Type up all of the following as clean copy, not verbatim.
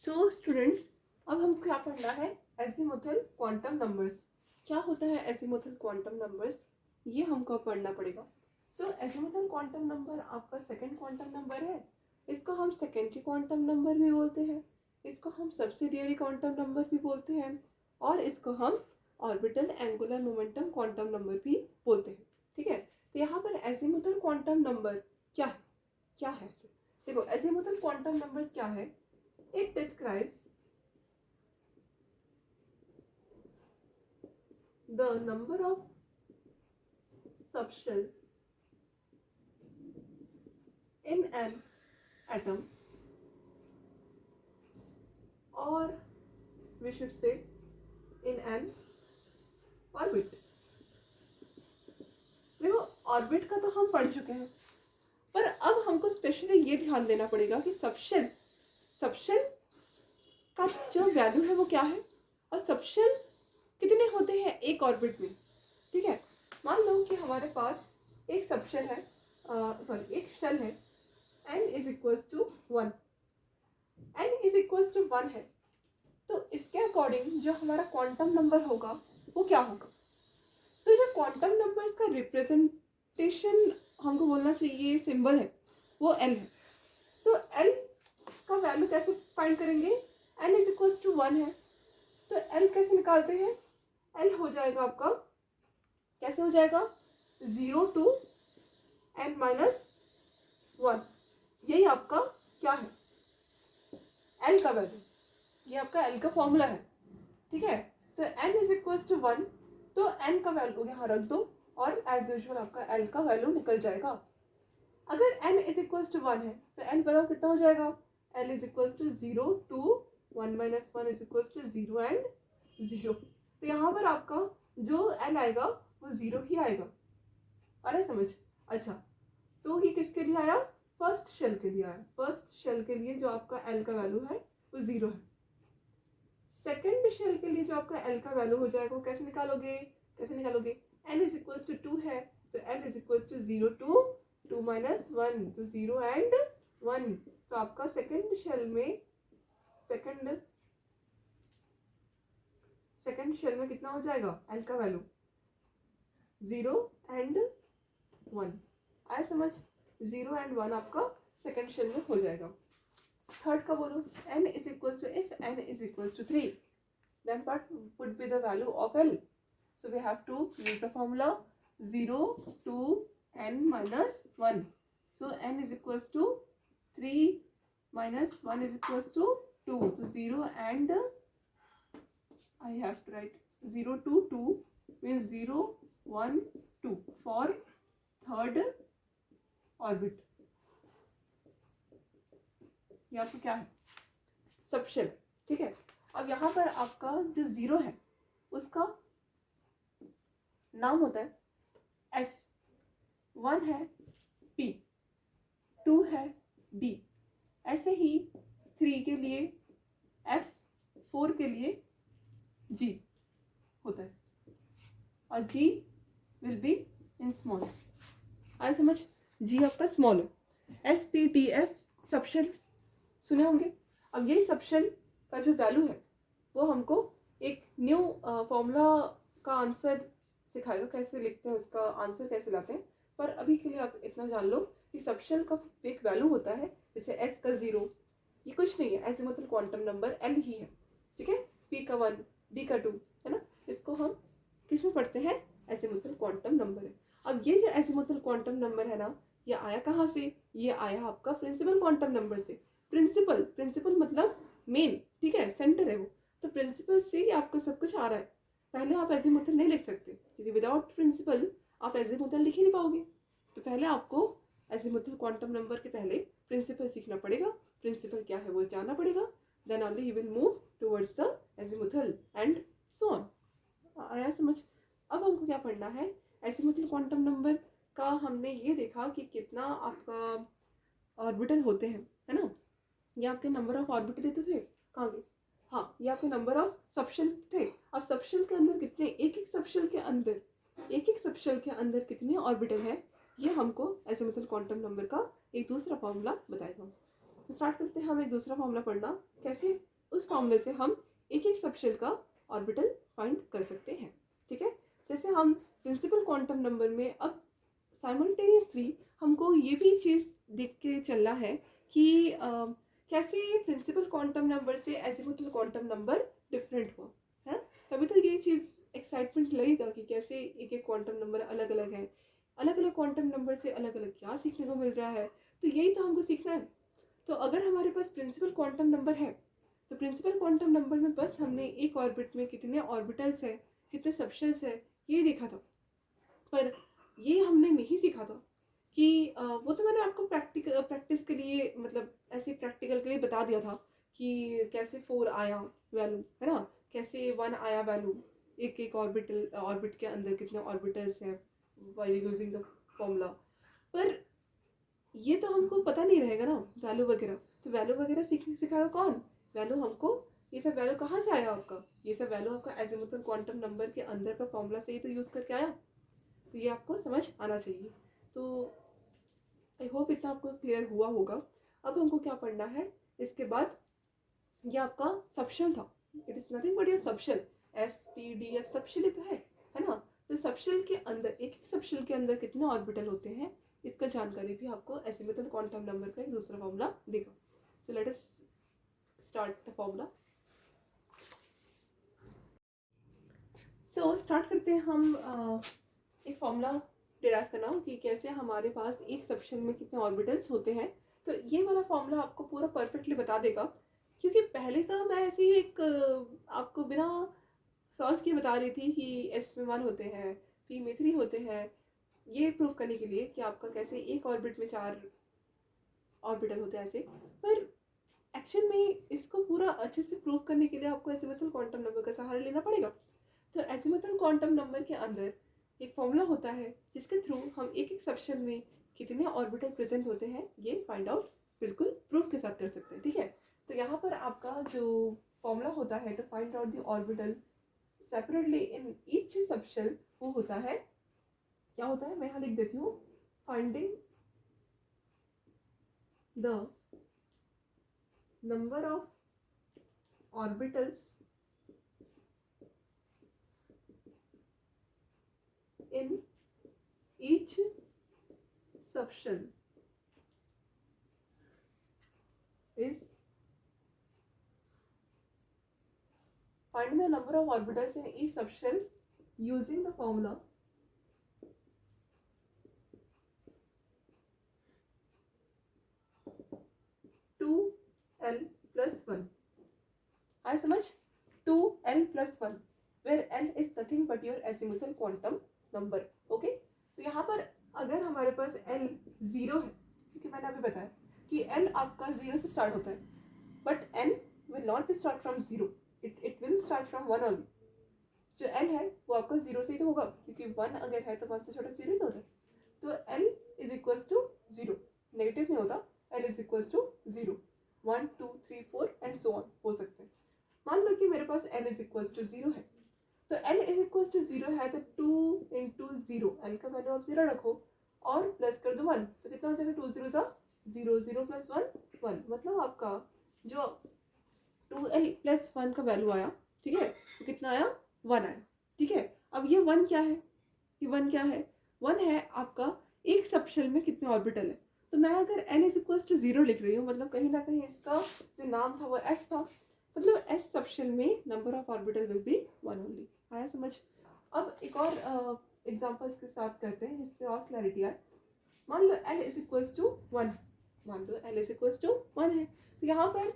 So students, अब हमको क्या पढ़ना है? Azimuthal quantum numbers. क्या होता है एजीमुथल क्वांटम नंबर्स, ये हमको पढ़ना पड़ेगा। सो एजीमुथल क्वांटम नंबर आपका सेकंड क्वांटम नंबर है। इसको हम सेकेंडरी क्वांटम नंबर भी बोलते हैं, इसको हम सब्सिडियरी क्वांटम नंबर भी बोलते हैं, और इसको हम orbital angular momentum quantum number भी बोलते हैं। ठीक है, तो यहाँ पर एजीमुथल क्वांटम नंबर क्या है? क्या है? देखो, एजीमुथल क्वांटम नंबर्स क्या है? It describes the number of subshell in an atom, or we should say in an orbit. देखो, ऑर्बिट का तो हम पढ़ चुके हैं, पर अब हमको स्पेशली ये ध्यान देना पड़ेगा कि सबशेल का जो वैल्यू है वो क्या है, और सबशेल कितने होते हैं एक ऑर्बिट में। ठीक है, मान लो कि हमारे पास एक सबशेल है, एक शेल है, n is equals to 1, n is equals to 1 है, तो इसके अकॉर्डिंग जो हमारा क्वांटम नंबर होगा वो क्या होगा? तो जो क्वांटम नंबर्स का रिप्रेजेंटेशन हमको बोलना चाहिए सिंबल है, वो l है। तो l का वैल्यू कैसे फाइंड करेंगे? n इज इक्वल्स टू 1 है, तो l कैसे निकालते हैं? l हो जाएगा आपका, कैसे हो जाएगा? 0 to n माइनस 1, यही आपका क्या है? l का वैल्यू, ये आपका l का फॉर्मूला है। ठीक है, तो n इज इक्वल्स टू 1, तो n का वैल्यू यहाँ रख दो और एज यूजुअल आपका l का वैल्यू निकल जाएगा। अगर n इज इक्वल्स टू 1 है तो n बताओ कितना हो जाएगा? l is equals to 0 to 1 minus 1 is equals to 0 and 0। तो यहाँ पर आपका जो l आएगा वो 0 ही आएगा। अरे समझ? अच्छा, तो ये किसके लिए आया? फर्स्ट शेल के लिए आया। फर्स्ट शेल के लिए जो आपका l का वैल्यू है वो 0 है। सेकेंड शेल के लिए जो आपका l का वैल्यू हो जाएगा वो कैसे निकालोगे? n इज इक्वल्स टू 2 है, तो n is equals to 0 to 2 minus 1, तो 0 एंड 1। तो आपका सेकेंड शेल में कितना हो जाएगा l का वैल्यू? 0 एंड 1। आया समझ? 0 एंड 1 आपका सेकेंड शेल में हो जाएगा। थर्ड का बोलो, n is equals to, if n is equals to 3, then what would be the value of l? So we have to use the formula 0 to n minus 1. So n is equals to 3 minus 1 is equals to 2. So 0 and I have to write 0 to 2 means 0, 1, 2 for third orbit. ये आपको क्या है? Subshell. ठीक है, अब यहाँ पर आपका जो 0 है उसका नाम होता है S, 1 है P, 2 है D, ऐसे ही 3 के लिए F, 4 के लिए G होता है, और G will be in small. आया समझ? G आपका स्मॉल है। S, P, D, F subshell सुने होंगे। अब यही सबशेल का जो वैल्यू है वो हमको एक न्यू फॉर्मूला का आंसर सिखाएगा, कैसे लिखते हैं उसका आंसर कैसे लाते हैं। पर अभी के लिए आप इतना जान लो कि सबशेल का एक वैल्यू होता है, जैसे S का 0, ये कुछ नहीं है, ऐसे मतलब क्वांटम नंबर L ही है। ठीक है, P का 1, D का 2 है ना, इसको हम किस में पढ़ते हैं? ऐसे मतलब क्वांटम नंबर है। अब ये जो ऐसे मतलब क्वांटम नंबर है ना, ये आया कहाँ से? ये आया आपका प्रिंसिपल क्वांटम नंबर से। प्रिंसिपल मतलब मेन, ठीक है, सेंटर है वो। तो प्रिंसिपल से ही आपको सब कुछ आ रहा है। पहले आप एजीमुथल नहीं लिख सकते, क्योंकि विदाउट प्रिंसिपल आप एजीमुथल लिख ही नहीं पाओगे। तो पहले आपको एजीमुथल क्वांटम नंबर के पहले प्रिंसिपल सीखना पड़ेगा, प्रिंसिपल क्या है वो जानना पड़ेगा, then only you will move towards the azimuthal and so on. आया समझ? अब हमको क्या पढ़ना है? एजीमुथल क्वांटम नंबर का हमने ये देखा कि कितना आपका ऑर्बिटल होते हैं, है ना। ये आपके नंबर ऑफ ऑर्बिटल देते थे, कहाँ गए? हाँ, ये आपके नंबर ऑफ सबशेल थे। अब सबशेल के अंदर कितने, एक एक सबशेल के अंदर कितने ऑर्बिटल है, ये हमको एजीमुथल क्वांटम नंबर का एक दूसरा फॉर्मूला बताएगा। तो स्टार्ट करते हैं हम एक दूसरा फॉर्मूला पढ़ना। कैसे? उस फॉर्मूले से हम एक एक सबशेल का ऑर्बिटल फाइंड कर सकते हैं। ठीक है, जैसे हम प्रिंसिपल क्वांटम नंबर में अब साइमल्टेनियसली हमको ये भी चीज़ देख के चलना है कि कैसे प्रिंसिपल क्वांटम नंबर से एजिमुथल क्वांटम नंबर डिफरेंट हुआ है। तभी तो ये चीज़ एक्साइटमेंट लगेगा कि कैसे एक एक क्वांटम नंबर अलग अलग है, अलग अलग क्वांटम नंबर से अलग अलग क्या सीखने को मिल रहा है। तो यही तो हमको सीखना है। तो अगर हमारे पास प्रिंसिपल क्वांटम नंबर है तो प्रिंसिपल क्वांटम नंबर में बस हमने एक ऑर्बिट में कितने ऑर्बिटल्स है, कितने सबशेल्स है, ये देखा था। पर ये हमने नहीं सीखा था कि वो तो मैंने आपको प्रैक्टिस के लिए, मतलब ऐसे प्रैक्टिकल के लिए बता दिया था कि कैसे 4 आया वैल्यू, है ना, कैसे 1 आया वैल्यू, एक एक ऑर्बिट के अंदर कितने ऑर्बिटल्स हैं व्हाइल यूजिंग द फॉर्मूला। पर ये तो हमको पता नहीं रहेगा ना वैल्यू वगैरह। तो वैल्यू वगैरह सिखाएगा कौन? वैल्यू हमको, ये सब वैल्यू कहाँ से आया आपका? ये सब वैल्यू आपका एजिमुथल क्वांटम नंबर के अंदर का फॉर्मूला से ही तो यूज़ करके आया। तो ये आपको समझ आना चाहिए। तो आई होप इतना आपको क्लियर हुआ होगा। अब हमको क्या पढ़ना है इसके बाद? ये आपका सबशेल था। It is nothing but your subshell. SPDF subshell ही तो है ना। तो सबशेल के अंदर, एक एक सबशेल के अंदर कितने ऑर्बिटल होते हैं, इसका जानकारी भी आपको एजिमुथल क्वांटम नंबर का एक दूसरा फॉर्मूला देगा। So let us start the formula. So start करते हैं हम एक फॉर्मूला डिराइव करना कि कैसे हमारे पास एक सबशेल में कितने ऑर्बिटल्स होते हैं। तो ये वाला फॉर्मूला आपको पूरा परफेक्टली बता देगा, क्योंकि पहले का मैं ऐसे ही एक आपको बिना सॉल्व किए बता रही थी कि S में 1 होते हैं, P में 3 होते हैं, ये प्रूव करने के लिए कि आपका कैसे एक ऑर्बिट में 4 ऑर्बिटल होते हैं ऐसे। पर एक्चुअल में इसको पूरा अच्छे से प्रूव करने के लिए आपको एजिमुथल क्वांटम नंबर का सहारा लेना पड़ेगा। तो एजिमुथल क्वांटम नंबर के अंदर एक फॉर्मूला होता है जिसके थ्रू हम एक एक सबशेल में कितने ऑर्बिटल प्रेजेंट होते हैं ये फाइंड आउट बिल्कुल प्रूफ के साथ कर सकते हैं। ठीक है, तो यहाँ पर आपका जो फॉर्मूला होता है to find out the orbital separately in each subshell, वो होता है, क्या होता है मैं यहाँ लिख देती हूँ, finding the number of orbitals in each subshell is finding the number of orbitals in each subshell using the formula 2l plus 1। I समझ 2l plus 1 where l is nothing but your azimuthal quantum number. Okay, तो यहाँ पर अगर हमारे पास L 0 है, क्योंकि मैंने अभी बताया कि L आपका 0 से स्टार्ट होता है, but N will not be start from 0, it will start from 1 only. जो L है वो आपका 0 से ही तो होगा, क्योंकि 1 अगर है तो 1 से छोटा 0 ही तो होता है। तो L is equals to 0, negative नहीं होता, L is equals to 0, 1 2 3 4 and so on हो सकते हैं। मान लो कि मेरे पास L इज इक्वल्स टू 0 है, तो L इज इक्वल टू 0 है तो 2 इंटू 0, L का वैल्यू आप 0 रखो और प्लस कर दो 1, तो कितना हो जाएगा 2 0 सा 0, 0 प्लस 1 1, मतलब आपका जो 2l प्लस 1 का वैल्यू आया, ठीक है, तो कितना आया 1 आया। ठीक है, अब ये 1 क्या है, ये 1 क्या है, 1 है आपका एक सबशेल में कितने ऑर्बिटल है। तो मैं अगर L इज इक्वल टू 0 लिख रही हूँ, मतलब कहीं ना कहीं इसका जो नाम था वो S था, मतलब S सबशेल में number of orbital will be 1 only. आया समझ? अब एक और एग्जांपल्स के साथ करते हैं जिससे और क्लैरिटी आए। मान लो L इज इक्वल्स टू 1, मान लो L इज इक्वल्स टू 1 है, तो यहाँ पर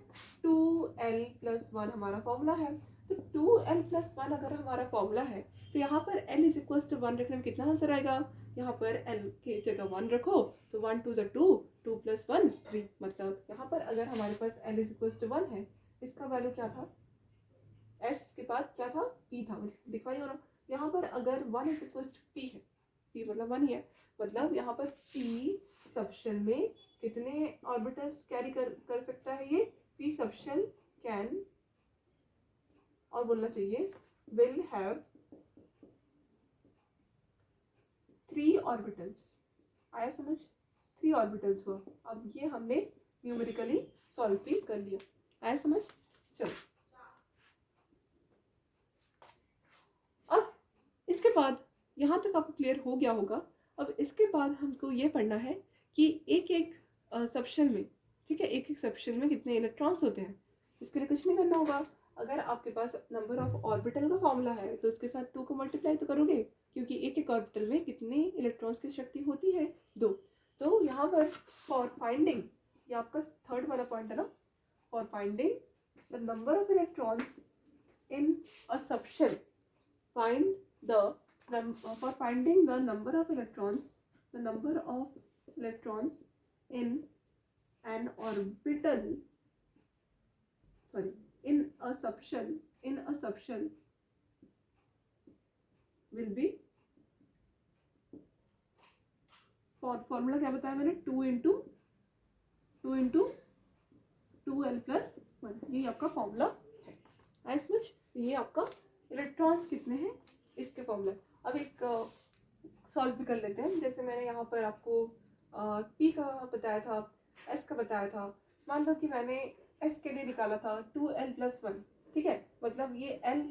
2l प्लस 1 हमारा फॉर्मूला है। तो 2l प्लस 1 अगर हमारा फॉर्मूला है तो यहाँ पर L इज इक्वल्स टू 1 रखने में कितना आंसर आएगा, यहाँ पर L की जगह 1 रखो तो 1 2 2, 2 प्लस 1 3, मतलब यहाँ पर अगर हमारे पास L इज इक्वल्स टू 1 है, इसका वैल्यू क्या था, S के बाद क्या था, P था, दिखाई हो ना। यहाँ पर अगर 1 इज इक्वल टू P है, P मतलब 1 ही है, मतलब यहाँ पर P सबशेल में कितने ऑर्बिटल्स कैरी कर सकता है ये, P सबशेल कैन, और बोलना चाहिए विल हैव 3 ऑर्बिटल्स। आया समझ? 3 ऑर्बिटल्स हुआ। अब ये हमने न्यूमेरिकली सॉल्व भी कर लिया। आया समझ? चलो इसके बाद यहाँ तक आपको क्लियर हो गया होगा। अब इसके बाद हमको ये पढ़ना है कि एक एक सबशेल में, ठीक है, एक एक सबशेल में कितने इलेक्ट्रॉन्स होते हैं। इसके लिए कुछ नहीं करना होगा। अगर आपके पास नंबर ऑफ ऑर्बिटल का फॉर्मूला है तो इसके साथ 2 को मल्टीप्लाई तो करोगे, क्योंकि एक एक ऑर्बिटल में कितने इलेक्ट्रॉन्स की शक्ति होती है, 2। तो यहाँ पर फॉर फाइंडिंग, ये आपका थर्ड वाला पॉइंट है ना, for finding the number of electrons in a subshell, find the for finding the number of electrons in an orbital, sorry, in a subshell will be, formula क्या बताया मैंने, 2 into 2l+1, ये आपका formula है। आई समझ, ये आपका इलेक्ट्रॉन्स कितने हैं इसके फॉर्मूला। अब एक सॉल्व भी कर लेते हैं। जैसे मैंने यहाँ पर आपको P का बताया था, S का बताया था। मान लो कि मैंने S के लिए निकाला था 2l+1, ठीक है, मतलब ये L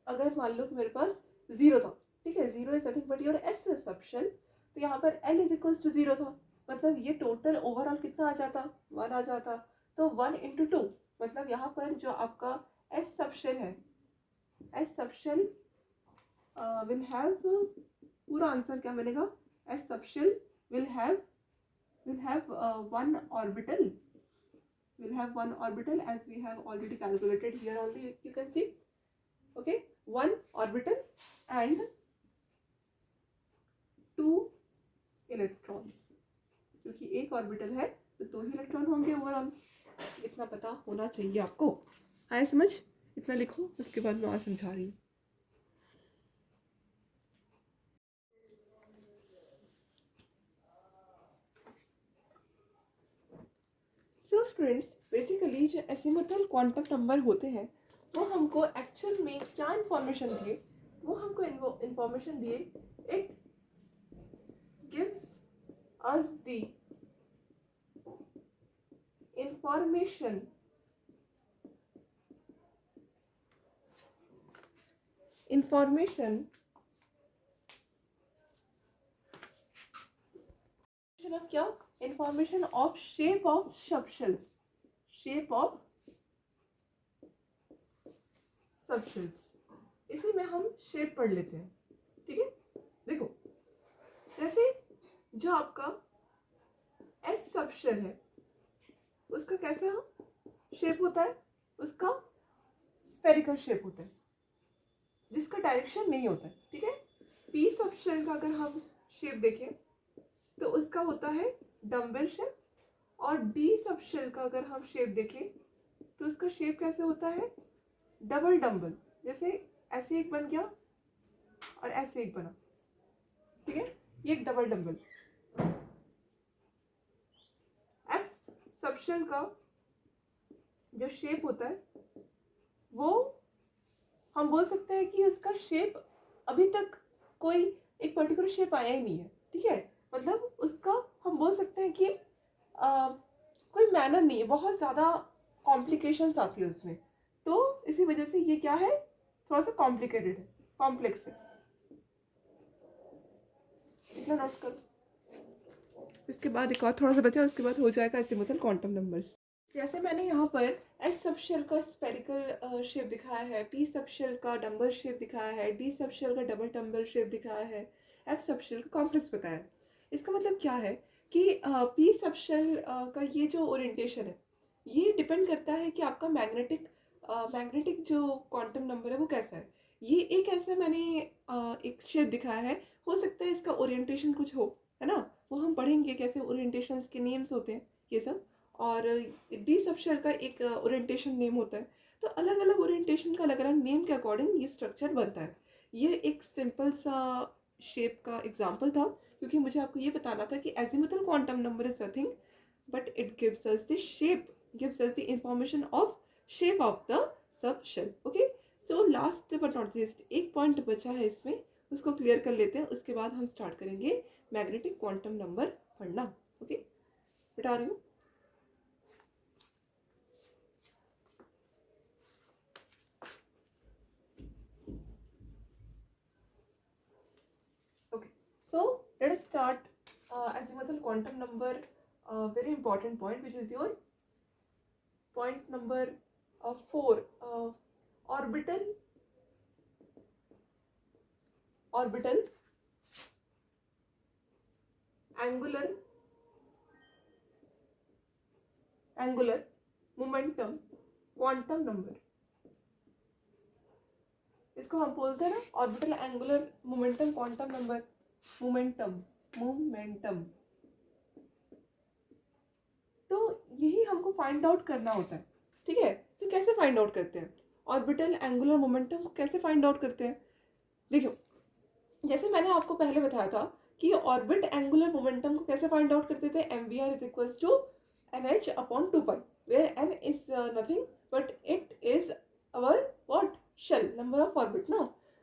अगर मान लो कि मेरे पास 0 था, ठीक है, 0 is nothing but your S subshell, तो यहाँ पर L इज इक्वल्स टू 0 था, मतलब ये टोटल ओवरऑल कितना आ जाता, 1 आ जाता। तो 1 इंटू 2, मतलब यहाँ पर जो आपका S सबशेल है, S सबशेल विल हैव, पूरा आंसर क्या बनेगा, S subshell will have one orbital, as we have already calculated here only, you can see, okay, one orbital and 2 electrons, क्योंकि एक ऑर्बिटल है तो 2 ही इलेक्ट्रॉन होंगे ओवरऑल। इतना पता होना चाहिए आपको। आया समझ, इतना लिखो, उसके बाद मैं और समझा रही हूँ। सो स्टूडेंट्स, बेसिकली जो एसिमुथल क्वांटम नंबर होते हैं वो हमको एक्चुअल में क्या इंफॉर्मेशन दिए, वो हमको इंफॉर्मेशन दिए, it gives us the information of क्या, information of shape of subshells, इसी में हम शेप पढ़ लेते हैं, ठीक है। देखो, जैसे जो आपका S सबशेल है उसका कैसा शेप होता है, उसका स्फेरिकल शेप होता है जिसका डायरेक्शन नहीं होता है, ठीक है। P सबशेल का अगर हम शेप देखें तो उसका होता है डम्बल शेप, और D सबशेल का अगर हम शेप देखें तो उसका शेप कैसे होता है, डबल डम्बल, जैसे ऐसे एक बन गया और ऐसे एक बना, ठीक है, ये एक डबल डम्बल। F सबशेल का जो शेप होता है वो हम बोल सकते हैं कि उसका शेप अभी तक कोई एक पर्टिकुलर शेप आया ही नहीं है, ठीक है, मतलब उसका हम बोल सकते हैं कि कोई मैनर नहीं है, बहुत ज़्यादा कॉम्प्लिकेशंस आती है उसमें, तो इसी वजह से ये क्या है, थोड़ा सा कॉम्प्लिकेटेड है, कॉम्प्लेक्स है, इतना नोट करो। इसके बाद एक और थोड़ा सा बचा, उसके बाद हो जाएगा एसिमुथल क्वांटम नंबर्स। जैसे मैंने यहाँ पर S सबशेल का स्फेरिकल शेप दिखाया है, P सबशेल का डम्बल शेप दिखाया है, D सबशेल का डबल डम्बल शेप दिखाया है, F सबशेल का कॉम्प्लेक्स बताया है। इसका मतलब क्या है कि P सबशेल का ये जो ओरिएंटेशन है ये डिपेंड करता है कि आपका मैग्नेटिक जो क्वांटम नंबर है वो कैसा है। ये एक ऐसा मैंने एक शेप दिखाया है, हो सकता है इसका ओरिएंटेशन कुछ हो, है ना, वो हम पढ़ेंगे कैसे ओरिएंटेशन के नेम्स होते हैं ये सब। और डी सबशेल का एक ओरिएंटेशन नेम होता है, तो अलग अलग ओरिएंटेशन का अलग अलग नेम के अकॉर्डिंग ये स्ट्रक्चर बनता है। ये एक सिंपल सा शेप का एग्जांपल था, क्योंकि मुझे आपको ये बताना था कि azimuthal quantum number is nothing but it gives us the shape, gives us the information of shape of the subshell. Okay, so last but not least एक पॉइंट बचा है इसमें, उसको क्लियर कर लेते हैं, उसके बाद हम स्टार्ट करेंगे मैग्नेटिक क्वांटम नंबर पढ़ना। ओके, बता रही हूँ। So let us start azimuthal quantum number, very important point, which is your point number 4. Orbital angular momentum quantum number, इसको हम बोलते हैं ना orbital angular momentum quantum number, momentum. तो यही हमको फाइंड आउट करना होता है, ठीक है। तो कैसे फाइंड आउट करते हैं ऑर्बिटल एंगुलर मोमेंटम को, कैसे फाइंड आउट करते हैं? देखो, जैसे मैंने आपको पहले बताया था कि ऑर्बिट एंगुलर मोमेंटम को कैसे फाइंड आउट करते थे, mvr is equal to nh upon 2 pi, where n is nothing but it is our what, shell number of orbit ना।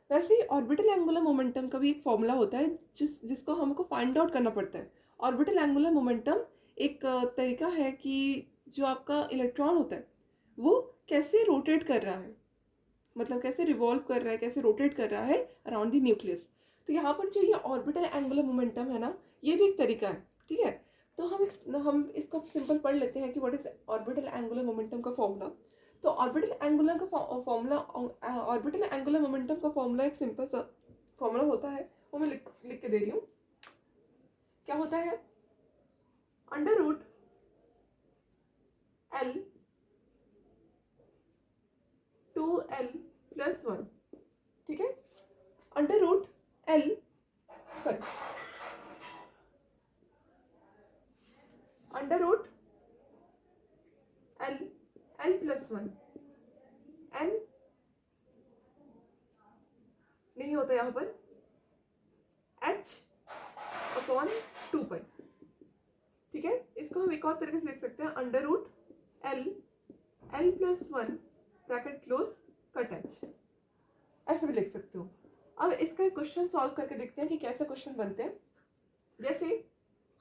वैसे ही ऑर्बिटल एंगुलर मोमेंटम का भी एक फॉर्मूला होता है जिसको हमको फाइंड आउट करना पड़ता है। ऑर्बिटल एंगुलर मोमेंटम एक तरीका है कि जो आपका इलेक्ट्रॉन होता है वो कैसे रोटेट कर रहा है, मतलब कैसे रिवॉल्व कर रहा है, कैसे रोटेट कर रहा है अराउंड द न्यूक्लियस। तो यहाँ पर जो ये ऑर्बिटल एंगुलर मोमेंटम है ना, ये भी एक तरीका है, ठीक है। तो हम इसको सिंपल पढ़ लेते हैं कि what is orbital angular momentum का फॉर्मूला। तो ऑर्बिटल एंगुलर मोमेंटम का फॉर्मूला एक सिंपल सा फॉर्मूला होता है, वो मैं लिख के दे रही हूँ। क्या होता है? अंडर रूट L 2L + 1, ठीक है। अंडर रूट L + 1 n नहीं होता यहाँ पर, h अपॉन 2 पाई, ठीक है। इसको हम एक और तरीके से लिख सकते हैं, under root L + 1 bracket close cut h, ऐसे भी लिख सकते हो। अब इसका क्वेश्चन सॉल्व करके देखते हैं कि कैसे क्वेश्चन बनते हैं। जैसे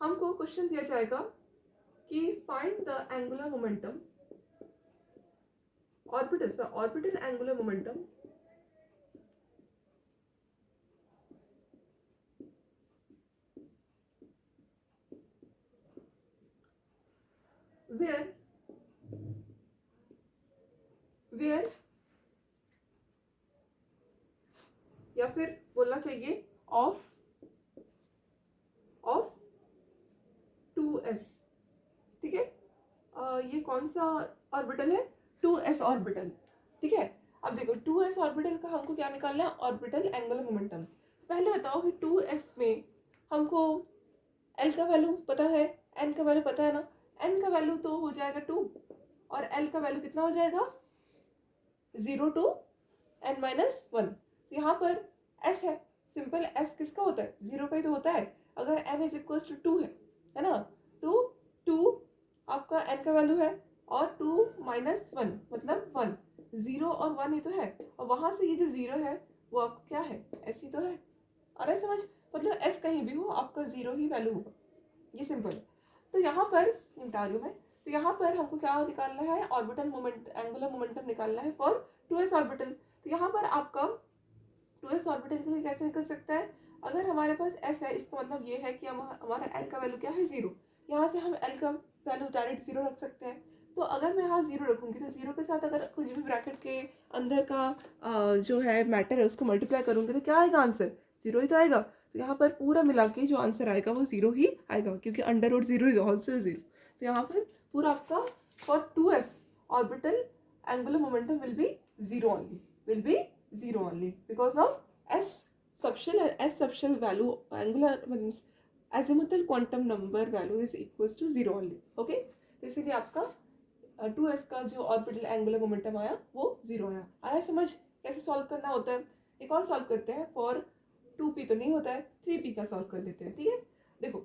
हमको क्वेश्चन दिया जाएगा कि find the angular momentum orbital angular momentum where या फिर बोलना चाहिए ऑफ 2s, ठीक है। ये कौन सा ऑर्बिटल है? 2s ऑर्बिटल, ठीक है। अब देखो 2s ऑर्बिटल का हमको क्या निकालना है? Orbital angular momentum. पहले बताओ कि 2s में हमको l का वैल्यू पता है, n का वैल्यू पता है ना। n का वैल्यू तो हो जाएगा 2 और l का वैल्यू कितना हो जाएगा? 0 to n-1। तो यहाँ पर s है, सिंपल s किसका होता है? 0 का ही तो होता है। अगर n इज इक्वल टू 2 है ना, तो 2 आपका n का वैल्यू है और 2 - 1 मतलब 1, 0 और 1 ही तो है। और वहाँ से ये जो 0 है वो आपका क्या है? s ही तो है। अरे समझ, मतलब s कहीं भी हो आपका 0 ही वैल्यू होगा, ये सिंपल। तो यहाँ पर निपटा रही हूँ मैं। तो यहाँ पर हमको क्या निकालना है? ऑर्बिटल मोमेंट एंगुलर मोमेंटम निकालना है फॉर 2s ऑर्बिटल। तो यहाँ पर आपका 2s ऑर्बिटल के लिए कैसे निकल सकता है? अगर हमारे पास s है, इसका मतलब ये है कि हमारा l का वैल्यू क्या है? 0। यहाँ से हम l का वैल्यू डायरेक्ट 0 रख सकते हैं। तो अगर मैं यहाँ 0 रखूँगी तो 0 के साथ अगर कुछ भी ब्रैकेट के अंदर का जो है मैटर है उसको मल्टीप्लाई करूँगी तो क्या आएगा आंसर? 0 ही तो आएगा। तो यहाँ पर पूरा मिला के जो आंसर आएगा वो 0 ही आएगा, क्योंकि अंडर रूट 0 इज ऑल्सो 0। तो यहाँ पर पूरा आपका for 2s orbital angular momentum will be 0 only because of s subshell value angular means azimuthal quantum number value is equals to 0 only, okay। तो इसीलिए आपका 2s का जो ऑर्बिटल एंगुलर मोमेंटम आया वो 0 आया समझ कैसे सॉल्व करना होता है। एक और सॉल्व करते हैं, फॉर 2p तो नहीं होता है, 3p का सॉल्व कर लेते हैं, ठीक है। देखो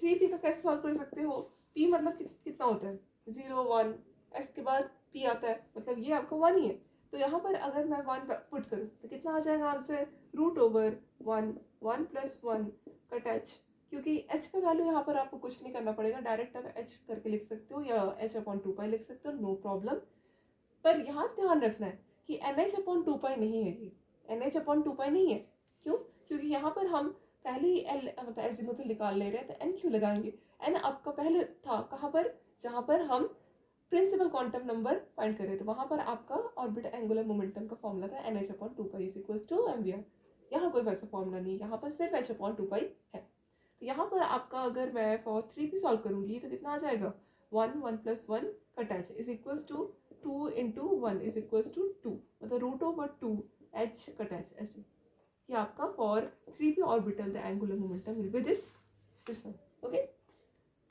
3p का कैसे सॉल्व कर सकते हो? p मतलब कितना होता है? 0 1, s के बाद p आता है, मतलब ये आपका 1 ही है। तो यहाँ पर अगर मैं 1 पुट करूँ तो कितना आ जाएगा आंसर? √1 1 + 1 कट h, क्योंकि h का वैल्यू यहाँ पर आपको कुछ नहीं करना पड़ेगा, डायरेक्ट आप h करके लिख सकते हो या h अपॉन 2 पाई लिख सकते हो, नो प्रॉब्लम। पर यहाँ ध्यान रखना है कि nh अपॉन 2 पाई नहीं है, ये nh अपॉन 2 पाई नहीं है। क्यों? क्योंकि यहाँ पर हम पहले ही एल मतलब एजीमुथल निकाल ले रहे हैं तो एन क्यों लगाएंगे? एन आपका पहले था कहाँ पर, जहाँ पर हम प्रिंसिपल क्वांटम नंबर फाइंड कर रहे थे, वहाँ पर आपका ऑर्बिटल एंगुलर मोमेंटम का फॉर्मूला था NH/2π = mvr। यहाँ कोई वैसा फॉर्मूला नहीं, यहाँ पर सिर्फ h/2π है। तो यहाँ पर आपका अगर मैं फॉर 3 भी सॉल्व करूँगी तो कितना आ जाएगा, 1 1 + 1 कट h = 2 × 1 = 2, मतलब √2h कट h ऐसे। ये आपका for 3p orbital the angular momentum will be this one. Okay,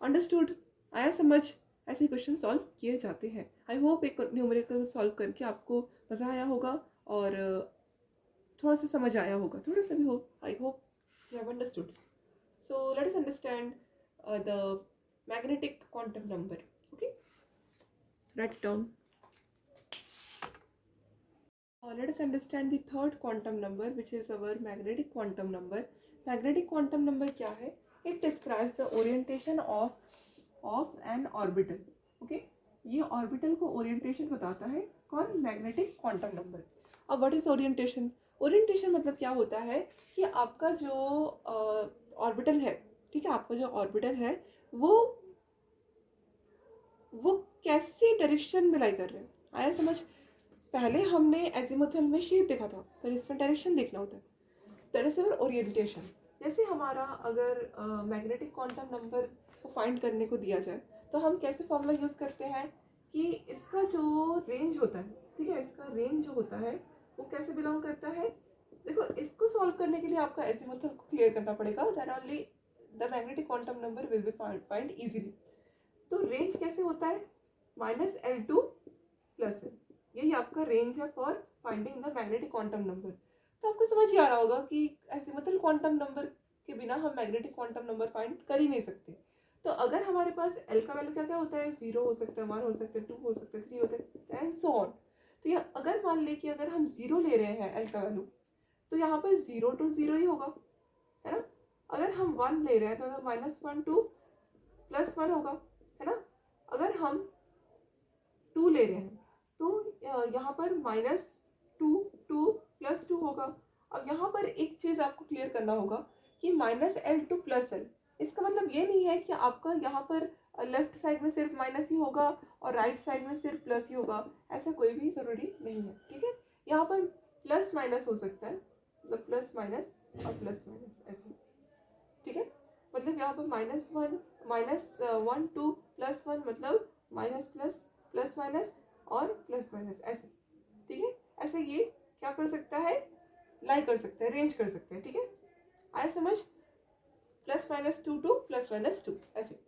understood, आया समझ? ऐसे क्वेश्चन सॉल्व किए जाते हैं। आई होप एक न्यूमेरिकल सॉल्व करके आपको मज़ा आया होगा और थोड़ा सा समझ आया होगा, थोड़ा सा भी हो। I hope you have understood. So let us understand the magnetic quantum number. Okay, right it down. Let us understand the third quantum number, which is our magnetic quantum number. Magnetic quantum number क्या है? It describes the orientation of an orbital. Okay, ये orbital को orientation बताता है कौन? Magnetic quantum number. अब what is orientation? Orientation मतलब क्या होता है कि आपका जो orbital है, ठीक है, आपका जो orbital है वो कैसी डायरेक्शन में लाई कर रहे हैं, आया समझ? पहले हमने एजीमुथल में शेप देखा था, पर इसमें डायरेक्शन देखना होता है। That is our orientation. जैसे हमारा अगर मैग्नेटिक क्वांटम नंबर को फाइंड करने को दिया जाए तो हम कैसे फॉर्मूला यूज़ करते हैं कि इसका जो रेंज होता है, ठीक है, इसका रेंज जो होता है वो कैसे बिलोंग करता है। देखो, इसको सॉल्व करने के लिए आपका एजीमुथल को क्लियर करना पड़ेगा, that only the magnetic quantum number will be find easily. तो रेंज कैसे होता है? -L2 + L, यही आपका रेंज है for finding the magnetic quantum number. तो आपको समझ ही आ रहा होगा कि एजीमुथल क्वांटम नंबर के बिना हम मैग्नेटिक क्वांटम नंबर फाइंड कर ही नहीं सकते। तो अगर हमारे पास एल का वैल्यू क्या क्या होता है, 0 हो सकता है, 1 हो सकता है, 2 हो सकता है, 3 हो सकता है एंड सो ऑन। तो ये अगर मान ले कि अगर हम 0 ले रहे हैं एल का वैल्यू, तो यहाँ पर 0 to 0 ही होगा, है ना। अगर हम 1 ले रहे हैं तो -1 to +1 होगा, है ना। अगर हम 2 ले रहे हैं तो यहाँ पर -2 to +2 होगा। अब यहाँ पर एक चीज़ आपको क्लियर करना होगा कि -L to +L, इसका मतलब ये नहीं है कि आपका यहाँ पर लेफ्ट साइड में सिर्फ माइनस ही होगा और राइट साइड में सिर्फ प्लस ही होगा, ऐसा कोई भी ज़रूरी नहीं है, ठीक है। यहाँ पर प्लस माइनस हो सकता है, मतलब प्लस माइनस और प्लस माइनस ऐसे, ठीक है। मतलब यहाँ पर -1 to +1 मतलब माइनस प्लस, प्लस माइनस और प्लस माइनस ऐसे, ठीक है। ऐसे ये क्या कर सकता है, लाई कर सकता है, रेंज कर सकते हैं, ठीक है। आया समझ? +-2 to +-2 ऐसे।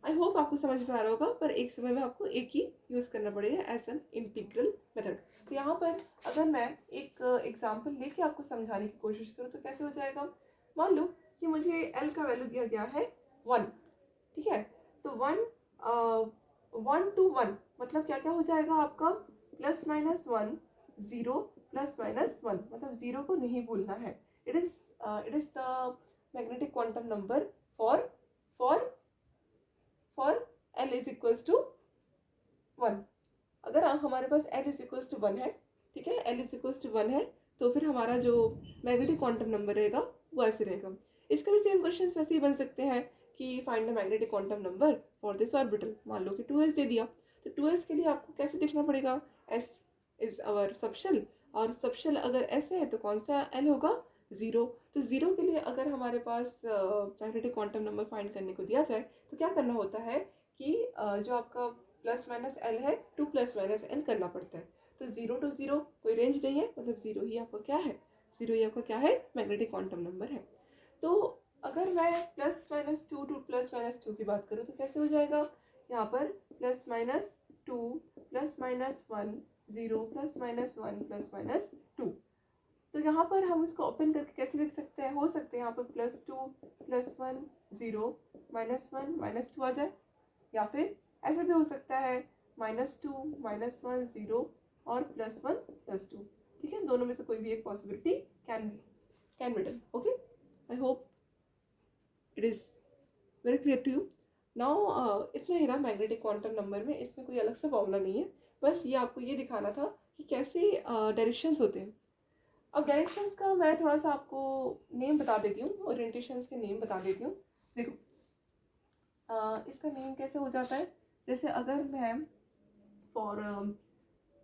आई होप आपको समझ में आ रहा होगा, पर एक समय में आपको एक ही यूज़ करना पड़ेगा एज एन इंटीग्रल मेथड। तो यहाँ पर अगर मैं एक एग्जांपल लेके आपको समझाने की कोशिश करूँ तो कैसे हो जाएगा। मान लो कि मुझे एल का वैल्यू दिया गया है 1, ठीक है। तो 1 to 1 मतलब क्या क्या हो जाएगा आपका, +-1 0 +-1, मतलब 0 को नहीं भूलना है। It is the magnetic quantum number for L = 1। अगर हमारे पास L = 1 है, ठीक है, L = 1 है, तो फिर हमारा जो मैग्नेटिक क्वांटम नंबर रहेगा वो ऐसे रहेगा। इसका भी सेम क्वेश्चन वैसे ही बन सकते हैं कि find the magnetic quantum number for this orbital. मान लो कि 2s दे दिया, तो 2s के लिए आपको कैसे देखना पड़ेगा, s इज आवर सबशेल, और सबशेल अगर s है तो कौन सा l होगा, 0। तो 0 के लिए अगर हमारे पास मैग्नेटिक क्वांटम नंबर फाइंड करने को दिया जाए तो क्या करना होता है कि जो आपका +-L है, 2 +-L करना पड़ता है। तो 0 to 0 कोई रेंज नहीं है, मतलब 0 ही आपका क्या है, 0 ही आपका क्या है, मैग्नेटिक क्वांटम नंबर है। तो अगर मैं +-2 to +-2 की बात करूँ तो कैसे हो जाएगा, यहाँ पर +-2 +-1 0 +-1 +-2। तो यहाँ पर हम इसको ओपन करके कैसे लिख सकते हैं, हो सकते हैं यहाँ पर +2 +1 0 -1 -2 आ जाए, या फिर ऐसे भी हो सकता है -2 -1 0 और +1 +2, ठीक है। दोनों में से कोई भी एक possibility can be done. Okay, I hope it is very clear to you now. इतना ही रहा मैग्नेटिक क्वांटम नंबर में, इसमें कोई अलग सा फॉर्मूला नहीं है, बस ये आपको ये दिखाना था कि कैसे डायरेक्शंस होते हैं। अब डायरेक्शंस का मैं थोड़ा सा आपको नेम बता देती हूँ, ओरिएंटेशंस के नेम बता देती हूँ। देखो इसका नेम कैसे हो जाता है, जैसे अगर मैं फॉर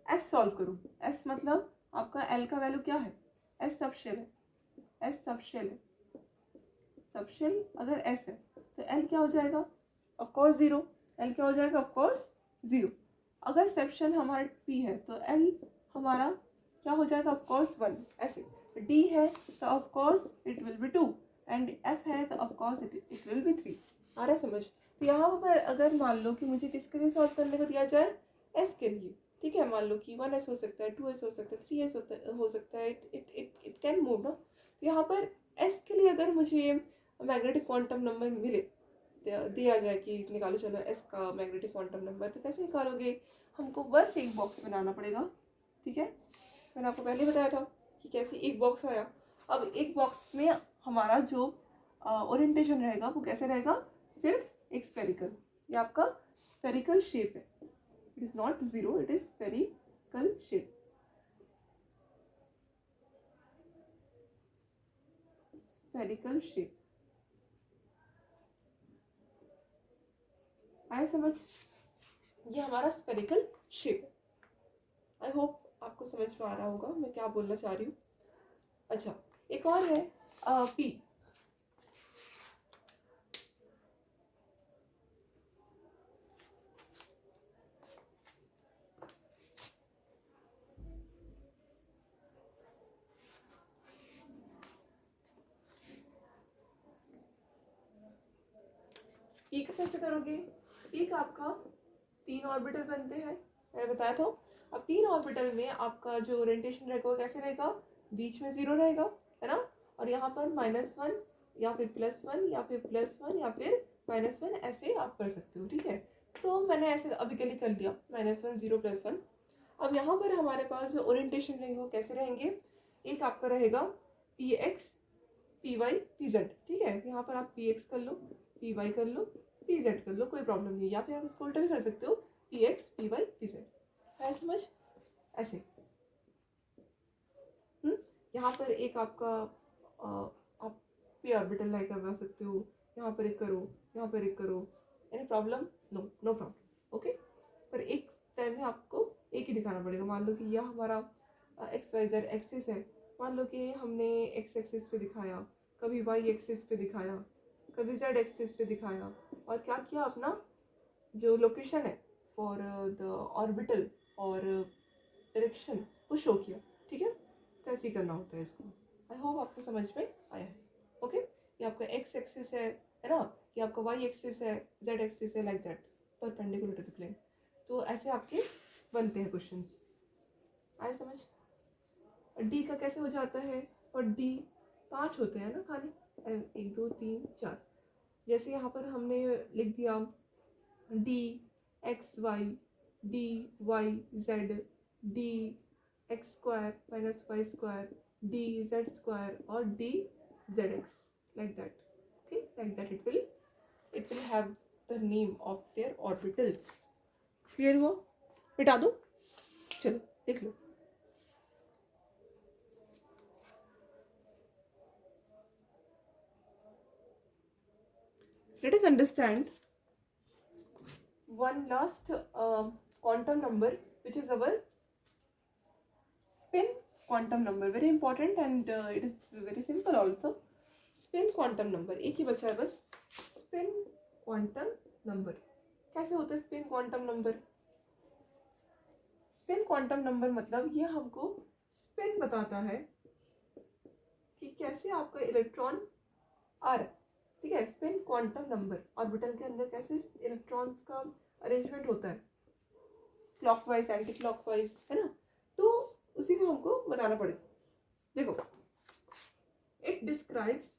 एस सॉल्व करूँ, एस मतलब आपका एल का वैल्यू क्या है, एस सब शेल है, एस सब शेल है, सब शेल अगर एस है तो एल क्या हो जाएगा, ऑफकोर्स ज़ीरो। एल क्या हो जाएगा, ऑफकोर्स ज़ीरो। अगर सब शेल हमारा पी है तो एल हमारा क्या हो जाएगा, ऑफकोर्स वन। ऐसे डी है तो of course it will be two, and F है तो of course it will be three. आ रहा है समझ। तो यहाँ पर अगर मान लो कि मुझे किसके लिए सॉल्व करने को दिया जाए, एस के लिए, ठीक है। मान लो कि 1s हो सकता है, 2s हो सकता है, 3s हो सकता है, इट कैन मूव ना। तो यहाँ पर s के लिए अगर मुझे मैग्नेटिक क्वांटम नंबर मिले, दिया जाए कि निकालो चलो s का मैग्नेटिक क्वांटम नंबर, तो कैसे निकालोगे, हमको बस एक बॉक्स बनाना पड़ेगा, ठीक है। मैंने आपको पहले बताया था कि कैसे एक बॉक्स आया। अब एक बॉक्स में हमारा जो ओरिएंटेशन रहेगा वो कैसे रहेगा, सिर्फ एक स्फेरिकल, ये आपका स्फेरिकल शेप है। It is not zero, it is spherical shape, spherical shape. आया समझ, ये हमारा स्फेरिकल शेप है। आई होप आपको समझ में आ रहा होगा मैं क्या बोलना चाह रही हूँ। अच्छा, एक और है पी। पी का कैसे करोगे, पी का आपका 3 ऑर्बिटल बनते हैं, मैंने बताया था। अब 3 ऑर्बिटल में आपका जो ओरिएंटेशन रहेगा वो कैसे रहेगा, बीच में 0 रहेगा, है ना। और यहाँ पर -1 या फिर +1 या फिर +1 या फिर -1, ऐसे आप कर सकते हो, ठीक है। तो मैंने ऐसे अभी के लिए कर लिया, -1 0 +1। अब यहाँ पर हमारे पास जो ओरिएंटेशन रहेंगे वो कैसे रहेंगे, एक आपका रहेगा px py pz, ठीक है। यहाँ पर आप px कर लो, py कर लो, pz कर लो, कोई प्रॉब्लम नहीं। या फिर आप इसको उल्टा भी कर सकते हो, px py pz, है समझ ऐसे। यहाँ पर एक आपका आप पी ऑर्बिटल लाइक करवा सकते हो, यहाँ पर एक करो, यहाँ पर एक करो, any problem, no no problem, okay. पर एक टाइम में आपको एक ही दिखाना पड़ेगा। मान लो कि यह हमारा XYZ एक्सिस है, मान लो कि हमने x एक्सिस पे दिखाया, कभी y एक्सिस पे दिखाया, कभी z एक्सिस पे दिखाया, और क्या किया, अपना जो लोकेशन है फॉर द ऑर्बिटल और डायरेक्शन वो शो किया, ठीक है। तो ऐसे ही करना होता है इसको। आई होप आपको समझ में आया है, ओके। ये आपका x एक्सिस है ना, ये आपका y एक्सिस है, z एक्सिस है, like that, perpendicular to the plane. तो ऐसे आपके बनते हैं क्वेश्चंस, आए समझ। डी का कैसे हो जाता है, और डी 5 होते हैं ना खाली, 1 2 3 4। जैसे यहाँ पर हमने लिख दिया D X Y, D Y Z, D X square minus Y square, D Z square और D Z X, like that, okay. Like that it will have the name of their orbitals. Clear हुआ, मिटा दो, चलो देख लो। Let us understand one last quantum number, which is our spin quantum number. Very important, and it is very simple also. Spin quantum number एक ही बचा है बस, spin quantum number। कैसे होता है spin quantum number? spin quantum number मतलब ये हमको spin बताता है कि कैसे आपका इलेक्ट्रॉन आ रहा है, ठीक है। स्पिन क्वांटम नंबर, ऑर्बिटल के अंदर कैसे इलेक्ट्रॉन्स का अरेंजमेंट होता है, क्लॉकवाइज एंटी क्लॉकवाइज, है ना। तो उसी को हमको बताना पड़ेगा। देखो, it describes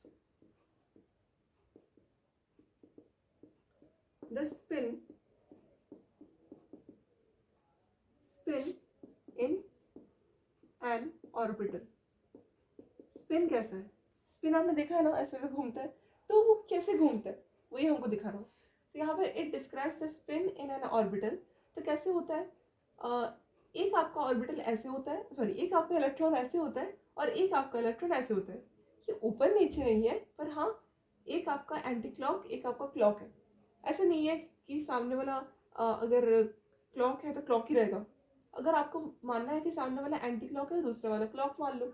the spin in an orbital. Spin कैसा है, स्पिन आपने देखा है ना, ऐसे ऐसे घूमता है, तो वो कैसे घूमता है वही हमको दिखाना हो। तो यहाँ पर it describes the spin in an orbital, तो कैसे होता है, एक आपका ऑर्बिटल ऐसे होता है, सॉरी एक आपका इलेक्ट्रॉन ऐसे होता है और एक आपका इलेक्ट्रॉन ऐसे होता है। ये ऊपर नीचे नहीं है, पर हाँ एक आपका एंटी क्लॉक एक आपका क्लॉक है। ऐसा नहीं है कि सामने वाला अगर क्लॉक है तो क्लॉक ही रहेगा। अगर आपको मानना है कि सामने वाला एंटी क्लॉक है तो दूसरे वाला क्लॉक मान लो,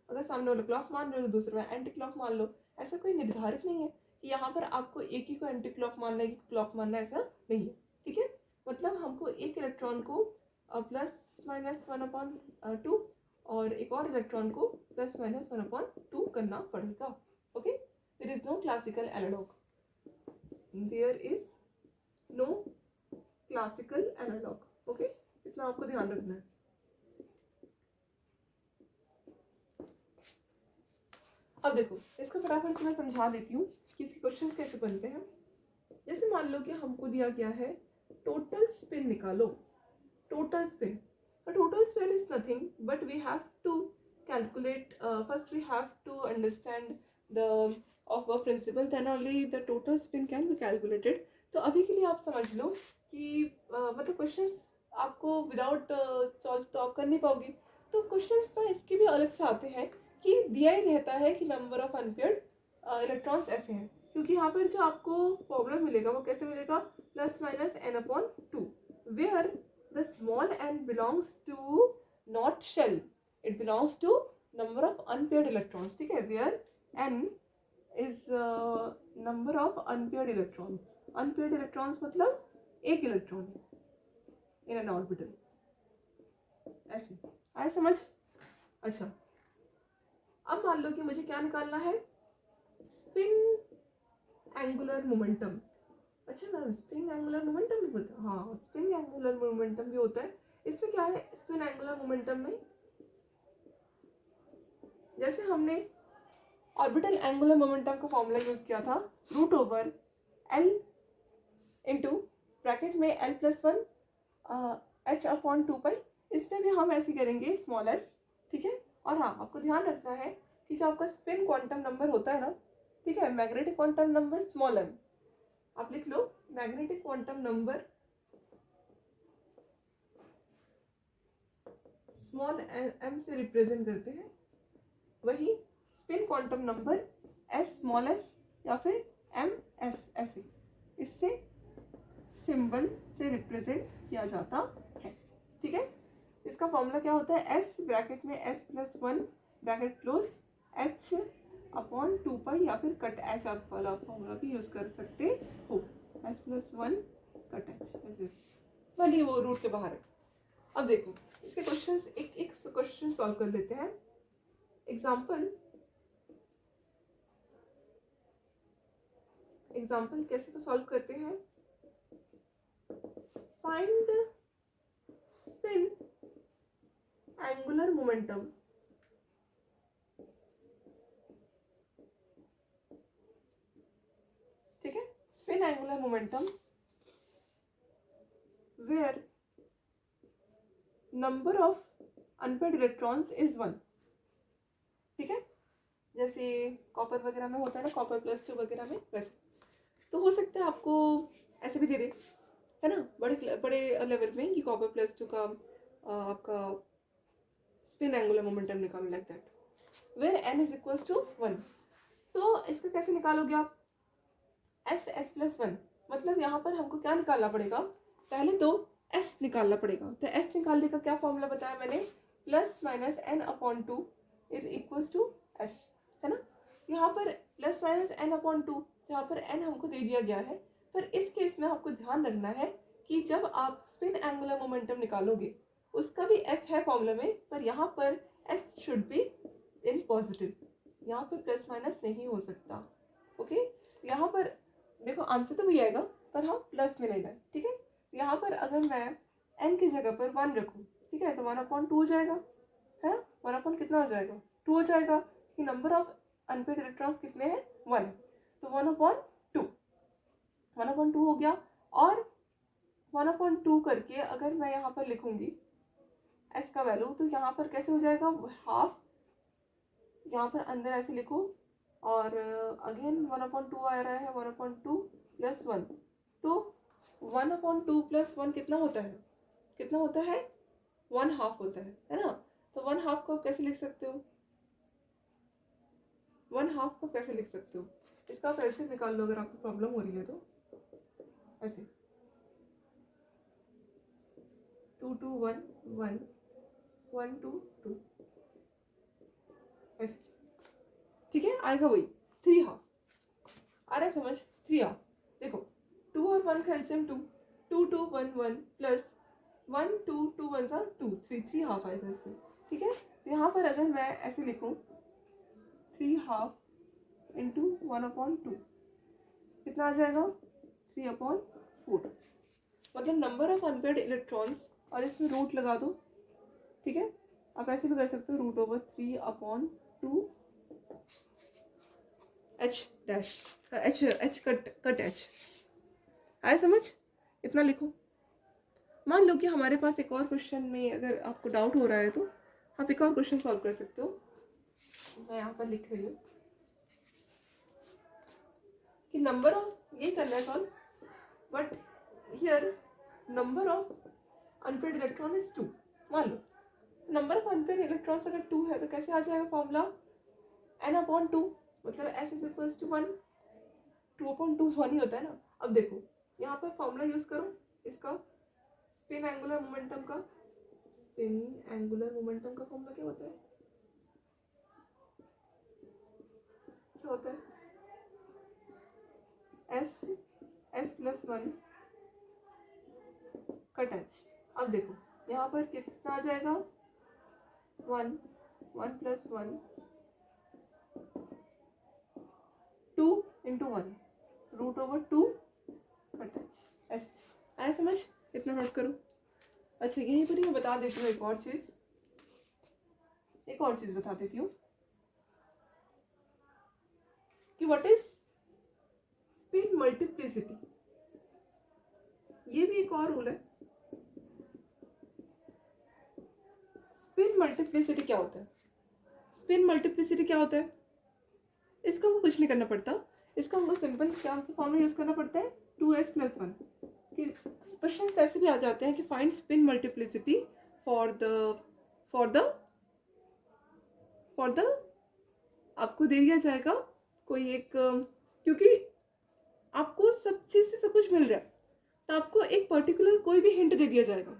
अगर सामने वाला क्लॉक मान रहे हो तो दूसरे वाला एंटी क्लॉक मान लो। ऐसा कोई निर्धारित नहीं है कि यहाँ पर आपको एक ही को एंटी क्लॉक मानना है, एक क्लॉक मानना है, ऐसा नहीं है। ठीक है, मतलब हमको एक इलेक्ट्रॉन को प्लस माइनस 1/2 और एक और इलेक्ट्रॉन को प्लस माइनस 1/2 करना पड़ेगा। Okay, there is no classical analog, there is no classical analog. Okay, इतना आपको ध्यान रखना है। अब देखो इसको फटाफट से मैं समझा देती हूँ कि इसके क्वेश्चंस कैसे बनते हैं। जैसे मान लो कि हमको दिया गया है टोटल स्पिन निकालो, total spin. Total spin is nothing but we have to calculate, first we have to understand the of a principle, then only the total spin can be calculated. तो अभी के लिए आप समझ लो कि मतलब क्वेश्चंस आपको विदाउट सॉल्व तो आप कर नहीं पाओगे। तो क्वेश्चंस ना इसके भी अलग से आते हैं कि दिया ही रहता है कि नंबर ऑफ अनपेयर्ड इलेक्ट्रॉन्स ऐसे हैं, क्योंकि यहाँ पर जो आपको प्रॉब्लम मिलेगा वो कैसे मिलेगा, plus minus n/2 where the small n belongs to not shell, it belongs to number of unpaired electrons. ठीक है, where n is number of unpaired electrons. unpaired electrons मतलब एक इलेक्ट्रॉन in an orbital, ऐसे आया समझ। अच्छा, अब मान लो कि मुझे क्या निकालना है, स्पिन एंगुलर मोमेंटम। अच्छा मैम स्पिन एंगुलर मोमेंटम भी बोलते हैं, हाँ स्पिन एंगुलर मोमेंटम भी होता है। इसमें क्या है, स्पिन एंगुलर मोमेंटम में जैसे हमने ऑर्बिटल एंगुलर मोमेंटम का फॉर्मूला यूज किया था, √L इंटू ब्रैकेट में L+1 h/2π। इसमें भी हम ऐसे करेंगे स्मॉल s। ठीक है, और हाँ आपको ध्यान रखना है कि जो आपका स्पिन क्वांटम नंबर होता है ना, ठीक है, magnetic quantum number small m, आप लिख लो magnetic quantum number small m से रिप्रेजेंट करते हैं, वही spin quantum number s small s या फिर ms ऐसे इससे सिंबल से रिप्रेजेंट किया जाता है। ठीक है, इसका फॉर्मूला क्या होता है, s ब्रैकेट में s+1 ब्रैकेट क्लोज h/2π या फिर कट h आप वाला फॉर्मूला भी यूज कर सकते हो, s+1 कट h ऐसे, भले वो रूट के बाहर है। अब देखो इसके क्वेश्चंस एक एक क्वेश्चन सॉल्व कर लेते हैं। एग्जाम्पल कैसे सॉल्व करते हैं, फाइंड स्पिन एंगुलर मोमेंटम। ठीक है, spin angular momentum where number of unpaired electrons is 1। ठीक है, जैसे कॉपर वगैरह में होता है ना, कॉपर +2 वगैरह में वैसे। तो हो सकता है आपको ऐसे भी दे दे, है ना, बड़े बड़े लेवल में कि कॉपर +2 का आपका स्पिन एंगुलर मोमेंटम निकालो like that, where n is equal to 1। तो इसका कैसे निकालोगे आप, s+1 मतलब यहाँ पर हमको क्या निकालना पड़ेगा, पहले तो s निकालना पड़ेगा। तो s निकालने का क्या फॉर्मूला बताया मैंने, plus minus n/2 is equal to s, है ना। यहाँ पर प्लस माइनस n/2, जहाँ पर n हमको दे दिया गया है, पर इस केस में आपको ध्यान रखना है कि जब आप स्पिन एंगुलर मोमेंटम निकालोगे उसका भी s है फॉर्मूला में, पर यहाँ पर s should be in positive, यहाँ पर प्लस माइनस नहीं हो सकता। ओके, यहाँ पर देखो आंसर तो भी आएगा पर हम प्लस में लेना है। ठीक है, यहाँ पर अगर मैं n की जगह पर 1 रखूँ, ठीक है, तो 1/2 हो जाएगा, है ना, 1/ कितना हो जाएगा, 2 हो जाएगा, कि नंबर ऑफ अनपेयर्ड इलेक्ट्रॉन्स कितने हैं, 1, तो 1/2 हो गया। और 1/2 करके अगर मैं यहाँ पर लिखूंगी s का वैल्यू, तो यहाँ पर कैसे हो जाएगा, हाफ, यहाँ पर अंदर ऐसे लिखो, और अगेन 1/2 आ रहा है, 1/2 + 1, तो 1/2 + 1 कितना होता है, कितना होता है 1/2 होता है ना। तो 1/2 को आप कैसे लिख सकते हो, 1/2 को कैसे लिख सकते हो, इसका आप ऐसे निकाल लो अगर आपको प्रॉब्लम हो रही है तो, ऐसे 2 2 1 1 1 2 2 ऐसे, ठीक है। आएगा वही 3/2 आ रहा है समझ, 3/2। देखो 2 और 1 का एलसीएम 2, 2 2 1 1 प्लस 1 2 2 1 सा 2 3 3/2 आएगा इसमें, ठीक है। तो यहाँ पर अगर मैं ऐसे लिखूँ 3/2 इंटू 1/2 कितना आ जाएगा 3/4, मतलब नंबर ऑफ अनपेयर्ड इलेक्ट्रॉन्स, और इसमें रूट लगा दो, ठीक है। आप ऐसे भी कर सकते हो √3/2 H dash H H cut H, आए समझ, इतना लिखो। मान लो कि हमारे पास एक और क्वेश्चन में अगर आपको डाउट हो रहा है तो आप एक और क्वेश्चन सॉल्व कर सकते हो। मैं यहाँ पर लिख रही हूँ कि नंबर ऑफ, ये करना है solve, but here number of unpaired electron is 2। मान लो नंबर ऑफ अनपेयर्ड इलेक्ट्रॉन्स अगर 2 है तो कैसे आ जाएगा फॉर्मूला n/2, मतलब s इज इक्वल्स टू 1, 2/2 1 ही होता है ना। अब देखो यहाँ पर फॉर्मूला यूज करो इसका, स्पिन एंगुलर मोमेंटम का, स्पिन एंगुलर मोमेंटम का फॉर्मूला क्या होता है, क्या होता है s प्लस 1 कट एच। अब देखो यहाँ पर कितना आ जाएगा 1 1 प्लस 1 2 इंटू 1 √2 कट एच, ऐसे आया समझ, इतना नोट करो। अच्छा यहीं पर ही मैं बता देती हूँ एक और चीज़ बता देती हूँ कि व्हाट इज स्पिन मल्टीप्लिसिटी। ये भी एक और रूल है। स्पिन मल्टीप्लिसिटी क्या होता है, स्पिन मल्टीप्लिसिटी क्या होता है, इसका हमको कुछ नहीं करना पड़ता, इसका हमको सिंपल क्या फॉर्मूला यूज करना पड़ता है 2s + 1। कि क्वेश्चन ऐसे भी आ जाते हैं कि find spin multiplicity for the आपको दे दिया जाएगा कोई एक, क्योंकि आपको सब चीज़ से सब कुछ मिल रहा है तो आपको एक पर्टिकुलर कोई भी हिंट दे दिया जाएगा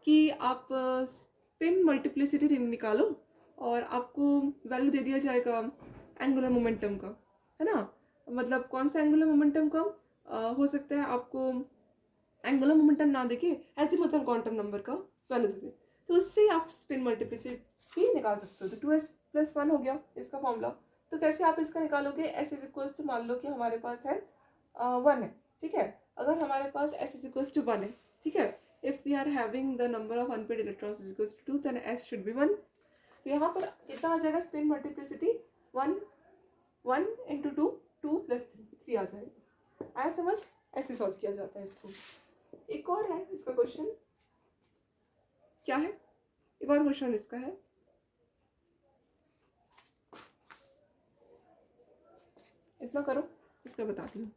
कि आप स्पिन मल्टीप्लिसिटी निकालो, और आपको वैल्यू दे दिया जाएगा एंगुलर मोमेंटम का, है ना। मतलब कौन सा एंगुलर मोमेंटम का हो सकता है, आपको एंगुलर मोमेंटम ना देके ऐसे मतलब क्वांटम नंबर का वैल्यू दे दे, तो उससे आप स्पिन मल्टीप्लिसिटी निकाल सकते हो। तो 2s + 1 हो गया इसका फॉर्मूला। तो कैसे आप इसका निकालोगे, s इज इक्वल्स टू, मान लो कि हमारे पास है 1 है, ठीक है। अगर हमारे पास s इज इक्वल्स टू 1 है, ठीक है, if we are having the number of unpaired electrons is equals to 2 then s should be 1। तो यहाँ पर कितना आ जाएगा स्पिन मल्टीप्लिसिटी 1 1 इंटू 2 2 + 3 आ जाएगा। आया समझ, ऐसे सॉल्व किया जाता है इसको। एक और है इसका क्वेश्चन, क्या है, एक और क्वेश्चन इसका है, इतना करो इसका बताती हूँ।